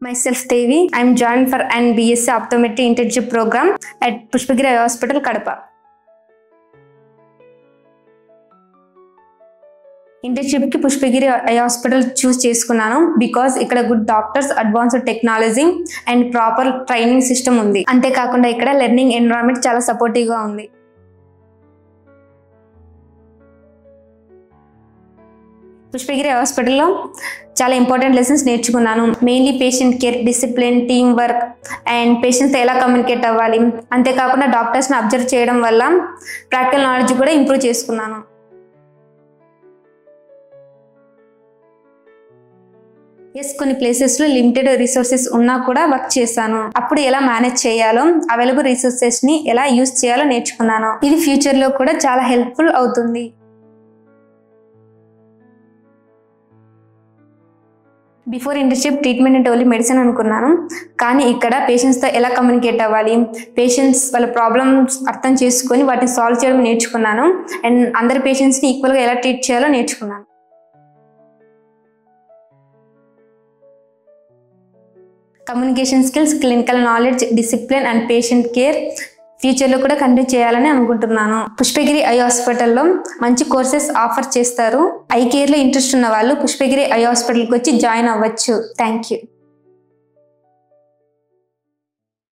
Myself Devi. I am joined for an BSc Optometry internship program at Pushpagiri Eye Hospital, Kadapa. Internship ki Pushpagiri Eye Hospital choose చేసుకున్నాను because ఇక్కడ good doctors, advanced technology and proper training system ఉంది. అంతే కాకుండా ఇక్కడ learning environment చాలా supportive గా ఉంది. పుష్పగిరి హాస్పిటల్లో చాలా ఇంపార్టెంట్ లెసన్స్ నేర్చుకున్నాను. Mainly patient care, discipline, team work and పేషెంట్స్తో ఎలా కమ్యూనికేట్ అవ్వాలి. అంతేకాకుండా డాక్టర్స్ని అబ్జర్వ్ చేయడం వల్ల ప్రాక్టికల్ నాలెడ్జ్ కూడా ఇంప్రూవ్ చేసుకున్నాను. కొన్ని ప్లేసెస్లో లిమిటెడ్ రిసోర్సెస్ ఉన్నా కూడా వర్క్ చేశాను. అప్పుడు ఎలా మేనేజ్ చేయాలో, అవైలబుల్ రిసోర్సెస్ని ఎలా యూజ్ చేయాలో నేర్చుకున్నాను. ఇది ఫ్యూచర్లో కూడా చాలా హెల్ప్ఫుల్ అవుతుంది. బిఫోర్ ఇంటర్న్షిప్ ట్రీట్మెంట్ అంటే ఓన్లీ మెడిసిన్ అనుకున్నాను. కానీ ఇక్కడ పేషెంట్స్తో ఎలా కమ్యూనికేట్ అవ్వాలి, పేషెంట్స్ వాళ్ళ ప్రాబ్లమ్స్ అర్థం చేసుకొని వాటిని సాల్వ్ చేయడం నేర్చుకున్నాను. అండ్ అందరి పేషెంట్స్ని ఈక్వల్గా ఎలా ట్రీట్ చేయాలో నేర్చుకున్నాను. Communication skills, clinical knowledge, discipline and patient care ఫ్యూచర్లో కూడా కంటిన్యూ చేయాలని అనుకుంటున్నాను. పుష్పగిరి ఐ హాస్పిటల్లో మంచి కోర్సెస్ ఆఫర్ చేస్తారు. ఐ కేర్లో ఇంట్రెస్ట్ ఉన్న వాళ్ళు పుష్పగిరి ఐ హాస్పిటల్కి వచ్చి జాయిన్ అవ్వచ్చు. Thank you.